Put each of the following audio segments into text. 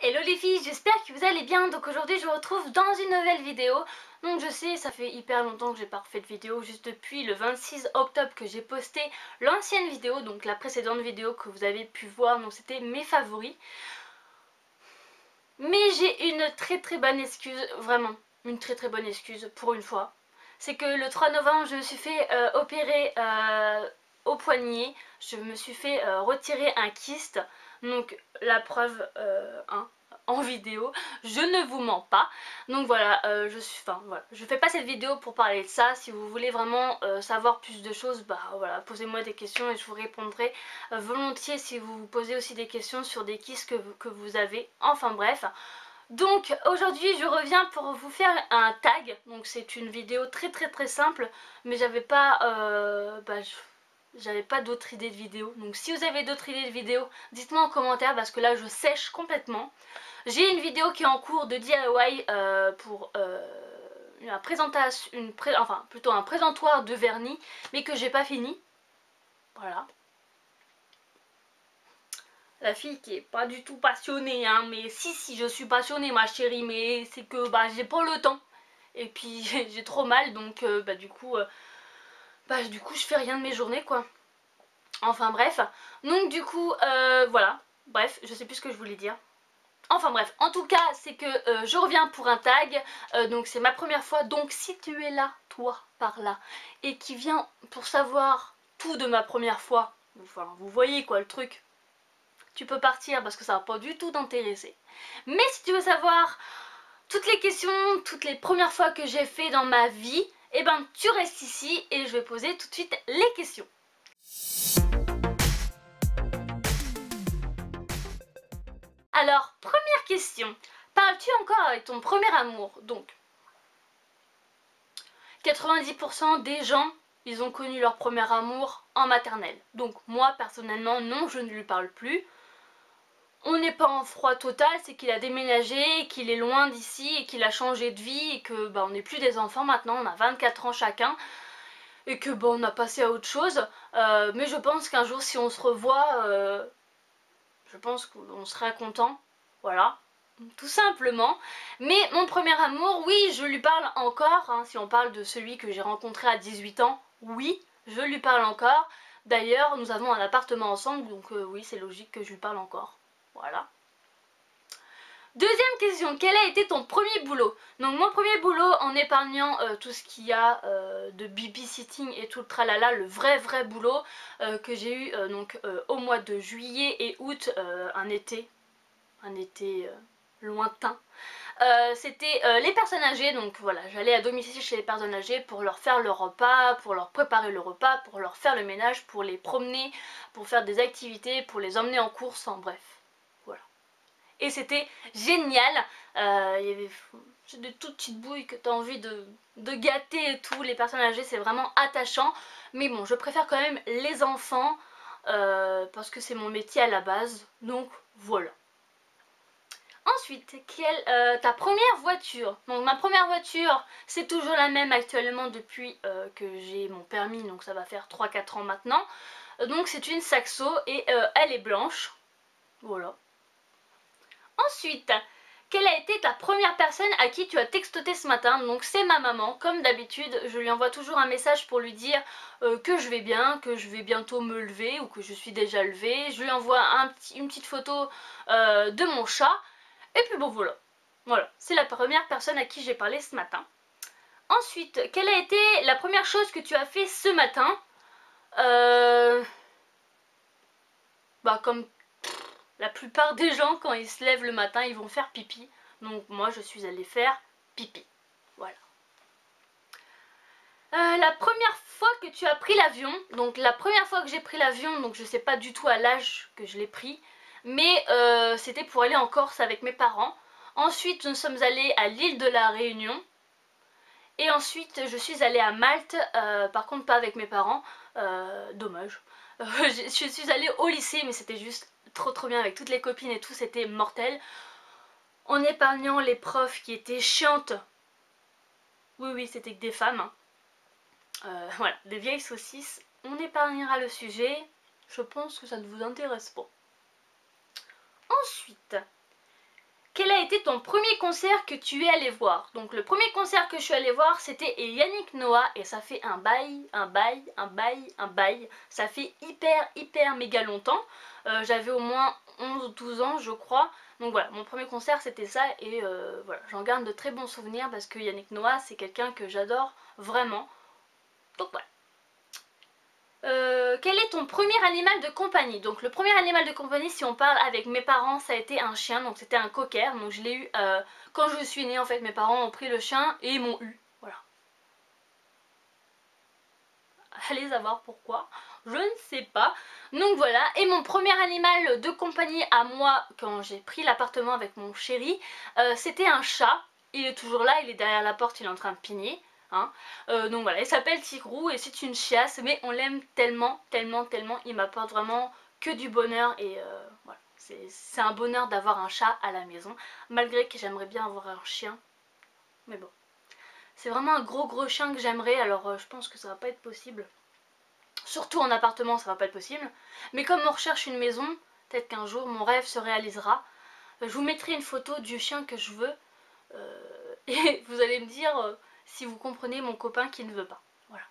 Hello les filles, j'espère que vous allez bien. Donc aujourd'hui je vous retrouve dans une nouvelle vidéo. Donc je sais, ça fait hyper longtemps que j'ai pas refait de vidéo, juste depuis le 26 octobre que j'ai posté l'ancienne vidéo, donc la précédente vidéo que vous avez pu voir, donc c'était mes favoris. Mais j'ai une très bonne excuse, vraiment, une très bonne excuse pour une fois. C'est que le 3 novembre je me suis fait opérer au poignet, je me suis fait retirer un kyste, donc la preuve en vidéo, je ne vous mens pas. Donc voilà, je fais pas cette vidéo pour parler de ça. Si vous voulez vraiment savoir plus de choses, bah voilà, posez-moi des questions et je vous répondrai volontiers si vous vous posez aussi des questions sur des kystes que vous avez. Enfin bref. Donc aujourd'hui je reviens pour vous faire un tag. Donc c'est une vidéo très simple, mais j'avais pas d'autres idées de vidéo. Donc si vous avez d'autres idées de vidéo, dites-moi en commentaire parce que là je sèche complètement. J'ai une vidéo qui est en cours de DIY pour une présentation, plutôt un présentoir de vernis, mais que j'ai pas fini. Voilà. La fille qui est pas du tout passionnée, hein, mais si je suis passionnée ma chérie, mais c'est que bah j'ai pas le temps. Et puis j'ai trop mal, donc du coup je fais rien de mes journées quoi. Enfin bref, donc du coup voilà, bref, je sais plus ce que je voulais dire. Enfin bref, en tout cas c'est que je reviens pour un tag, donc c'est ma première fois, donc si tu es là, toi, par là, et qui vient pour savoir tout de ma première fois, enfin vous voyez quoi le truc, tu peux partir parce que ça va pas du tout t'intéresser. Mais si tu veux savoir toutes les questions, toutes les premières fois que j'ai fait dans ma vie, eh ben tu restes ici et je vais poser tout de suite les questions. Alors, première question. Parles-tu encore avec ton premier amour? Donc, 90% des gens, ils ont connu leur premier amour en maternelle. Donc moi, personnellement, non, je ne lui parle plus. On n'est pas en froid total, c'est qu'il a déménagé, qu'il est loin d'ici et qu'il a changé de vie et que on n'est plus des enfants maintenant, on a 24 ans chacun et que on a passé à autre chose. Mais je pense qu'un jour si on se revoit, je pense qu'on sera content, voilà, tout simplement. Mais mon premier amour, oui, je lui parle encore, hein, si on parle de celui que j'ai rencontré à 18 ans, oui, je lui parle encore. D'ailleurs, nous avons un appartement ensemble, donc oui, c'est logique que je lui parle encore. Voilà. Deuxième question, quel a été ton premier boulot? Donc mon premier boulot en épargnant tout ce qu'il y a de babysitting et tout le tralala, le vrai boulot que j'ai eu au mois de juillet et août, un été lointain. C'était les personnes âgées, donc voilà, j'allais à domicile chez les personnes âgées pour leur faire le repas, pour leur préparer le repas, pour leur faire le ménage, pour les promener, pour faire des activités, pour les emmener en course, en bref. Et c'était génial. Il y avait des toutes petites bouilles que tu as envie de gâter et tout. Les personnes âgées, c'est vraiment attachant. Mais bon, je préfère quand même les enfants parce que c'est mon métier à la base. Donc voilà. Ensuite, ta première voiture? Donc ma première voiture, c'est toujours la même actuellement depuis que j'ai mon permis. Donc ça va faire 3-4 ans maintenant. Donc c'est une Saxo et elle est blanche. Voilà. Ensuite, quelle a été ta première personne à qui tu as textoté ce matin? Donc c'est ma maman, comme d'habitude, je lui envoie toujours un message pour lui dire que je vais bien, que je vais bientôt me lever ou que je suis déjà levée. Je lui envoie une petite photo de mon chat. Et puis bon voilà, voilà, c'est la première personne à qui j'ai parlé ce matin. Ensuite, quelle a été la première chose que tu as fait ce matin? Comme la plupart des gens, quand ils se lèvent le matin, ils vont faire pipi. Donc moi, je suis allée faire pipi. Voilà. La première fois que tu as pris l'avion, donc la première fois que j'ai pris l'avion, donc je sais pas du tout à l'âge que je l'ai pris, mais c'était pour aller en Corse avec mes parents. Ensuite, nous sommes allés à l'île de la Réunion. Et ensuite, je suis allée à Malte, par contre pas avec mes parents, dommage. Je suis allée au lycée, mais c'était juste trop bien avec toutes les copines et tout, c'était mortel. En épargnant les profs qui étaient chiantes. Oui, c'était que des femmes. Hein. Voilà, des vieilles saucisses. On épargnera le sujet. Je pense que ça ne vous intéresse pas. Ensuite, quel a été ton premier concert que tu es allé voir? Donc le premier concert que je suis allée voir, c'était Yannick Noah, et ça fait un bail. Ça fait hyper méga longtemps. J'avais au moins 11 ou 12 ans je crois. Donc voilà, mon premier concert c'était ça, et voilà, j'en garde de très bons souvenirs parce que Yannick Noah c'est quelqu'un que j'adore vraiment. Donc voilà. Quel est ton premier animal de compagnie? Donc le premier animal de compagnie, si on parle avec mes parents, ça a été un chien, donc c'était un cocker, donc je l'ai eu quand je suis née en fait. Mes parents ont pris le chien et m'ont eu, voilà. Allez savoir pourquoi, je ne sais pas. Donc voilà, et mon premier animal de compagnie à moi quand j'ai pris l'appartement avec mon chéri, c'était un chat. Il est toujours là, il est derrière la porte, il est en train de pigner. Hein. Donc voilà, il s'appelle Tigrou et c'est une chiasse, mais on l'aime tellement, il m'apporte vraiment que du bonheur, et voilà, c'est un bonheur d'avoir un chat à la maison, malgré que j'aimerais bien avoir un chien, mais bon. C'est vraiment un gros chien que j'aimerais, alors je pense que ça va pas être possible. Surtout en appartement, ça va pas être possible. Mais comme on recherche une maison, peut-être qu'un jour mon rêve se réalisera. Je vous mettrai une photo du chien que je veux. Et vous allez me dire si vous comprenez mon copain qui ne veut pas. Voilà.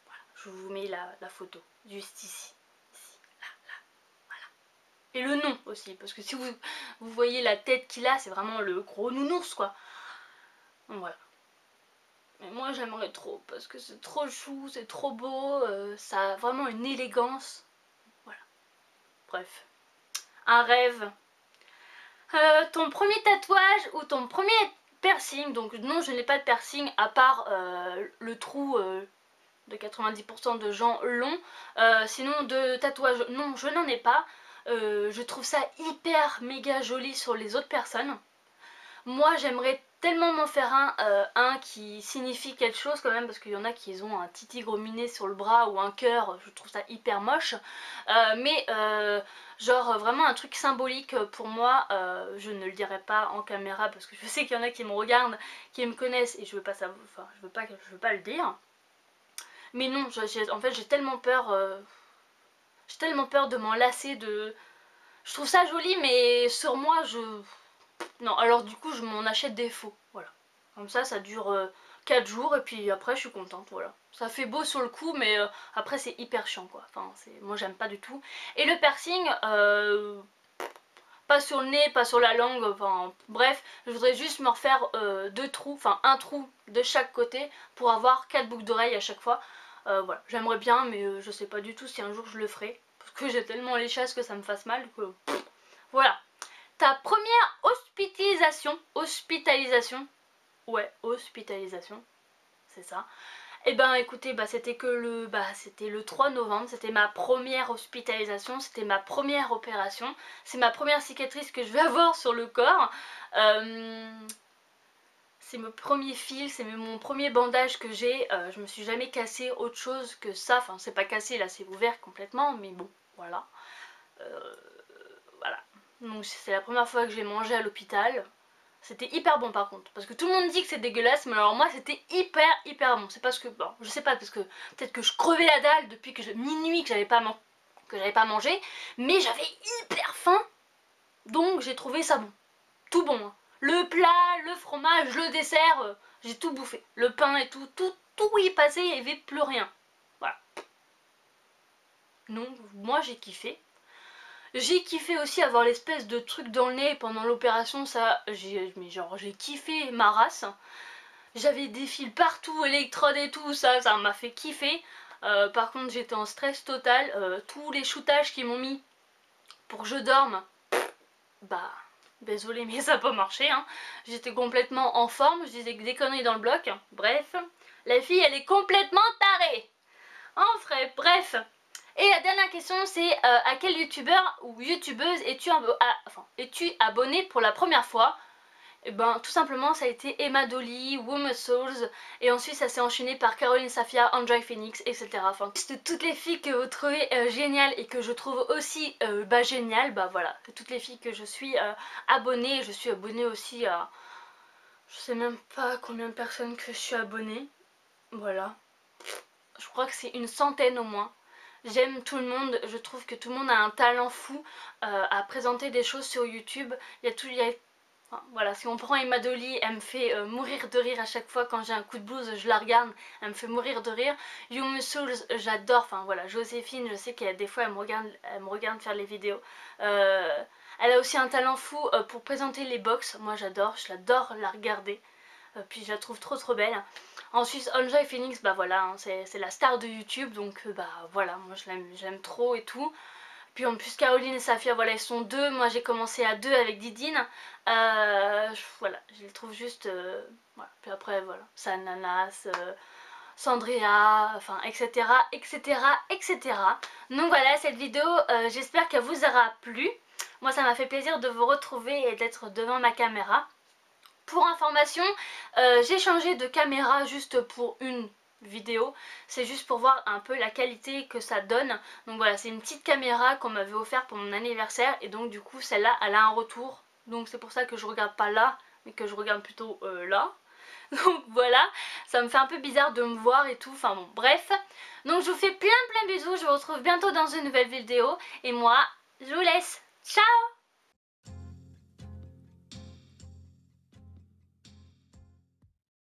Voilà. Je vous mets la photo, juste ici. Ici, là, voilà. Et le nom aussi, parce que si vous voyez la tête qu'il a, c'est vraiment le gros nounours, quoi. Donc voilà. Mais moi j'aimerais trop, parce que c'est trop chou, c'est trop beau, ça a vraiment une élégance. Voilà. Bref. Un rêve. Ton premier tatouage ou ton premier piercing? Donc non, je n'ai pas de piercing à part le trou de 90% de gens l'ont. Sinon de tatouage, non, je n'en ai pas. Je trouve ça hyper méga joli sur les autres personnes. Moi j'aimerais tellement m'en faire un qui signifie quelque chose quand même, parce qu'il y en a qui ont un petit tigre miné sur le bras ou un cœur, je trouve ça hyper moche. Mais genre vraiment un truc symbolique pour moi, je ne le dirai pas en caméra parce que je sais qu'il y en a qui me regardent, qui me connaissent, et je veux pas savoir, enfin je veux pas le dire. Mais non, en fait j'ai tellement peur de m'en lasser, de... Je trouve ça joli mais sur moi non, alors du coup je m'en achète des faux, voilà. Comme ça dure 4 jours et puis après je suis contente, voilà. Ça fait beau sur le coup mais après c'est hyper chiant quoi, enfin moi j'aime pas du tout. Et le piercing, pas sur le nez, pas sur la langue, enfin bref, je voudrais juste me refaire 2 trous, enfin un trou de chaque côté pour avoir 4 boucles d'oreilles à chaque fois. Voilà, j'aimerais bien mais je sais pas du tout si un jour je le ferai, parce que j'ai tellement les chasses que ça me fasse mal que... Voilà. Ta première hospitalisation, ouais, hospitalisation, c'est ça. Et ben écoutez, c'était le 3 novembre, c'était ma première hospitalisation, c'était ma première opération, c'est ma première cicatrice que je vais avoir sur le corps. C'est mon premier fil, c'est mon premier bandage que j'ai, je me suis jamais cassé autre chose que ça, enfin c'est pas cassé, là c'est ouvert complètement, mais bon, voilà. Voilà. Donc c'est la première fois que j'ai mangé à l'hôpital. C'était hyper bon par contre, parce que tout le monde dit que c'est dégueulasse, mais alors moi c'était hyper bon. C'est parce que, bon, je sais pas, parce que peut-être que je crevais la dalle depuis minuit que j'avais pas mangé, mais j'avais hyper faim, donc j'ai trouvé ça bon. Tout bon. Hein. Le plat, le fromage, le dessert, j'ai tout bouffé. Le pain et tout y passait, il n'y avait plus rien. Voilà. Donc moi j'ai kiffé. J'ai kiffé aussi avoir l'espèce de truc dans le nez pendant l'opération, ça, j'ai kiffé ma race. J'avais des fils partout, électrodes et tout, ça m'a fait kiffer. Par contre j'étais en stress total, tous les shootages qu'ils m'ont mis pour que je dorme, bah désolé mais ça n'a pas marché, hein. J'étais complètement en forme, je disais des conneries dans le bloc, bref. La fille elle est complètement tarée. En vrai, bref. Et la dernière question c'est à quel youtubeur ou youtubeuse es-tu abonné pour la première fois? Et ben tout simplement ça a été Emma Dolly, Woman Souls, et ensuite ça s'est enchaîné par Caroline Safia, Andrei Phoenix, etc. Enfin toutes les filles que vous trouvez géniales et que je trouve aussi géniales, bah voilà, c'est toutes les filles que je suis abonnée. Je suis abonnée aussi à... Je sais même pas combien de personnes que je suis abonnée, voilà. Je crois que c'est une centaine au moins. j'aime tout le monde, je trouve que tout le monde a un talent fou à présenter des choses sur YouTube. Il y a tout, enfin, voilà, si on prend Emma Dolly, elle me fait mourir de rire à chaque fois quand j'ai un coup de blues, je la regarde, elle me fait mourir de rire. Young Souls, j'adore, enfin voilà, Joséphine, je sais qu'il y a des fois elle me regarde faire les vidéos. Elle a aussi un talent fou pour présenter les box, moi j'adore la regarder. Puis je la trouve trop belle. Ensuite Enjoy Phoenix, bah voilà, hein, c'est la star de YouTube, donc bah voilà, moi je l'aime trop et tout. Puis en plus Caroline et Safia, voilà, elles sont deux, moi j'ai commencé à deux avec Didine. Voilà, je les trouve juste... voilà. Puis après voilà, Sananas, Sandria, enfin etc etc etc. Donc voilà, cette vidéo, j'espère qu'elle vous aura plu. Moi ça m'a fait plaisir de vous retrouver et d'être devant ma caméra. Pour information, j'ai changé de caméra juste pour une vidéo, c'est juste pour voir un peu la qualité que ça donne. Donc voilà, c'est une petite caméra qu'on m'avait offert pour mon anniversaire et donc du coup celle-là elle a un retour, donc c'est pour ça que je regarde pas là mais que je regarde plutôt là. Donc voilà, ça me fait un peu bizarre de me voir et tout, enfin bon bref. Donc je vous fais plein bisous, je vous retrouve bientôt dans une nouvelle vidéo et moi je vous laisse, ciao.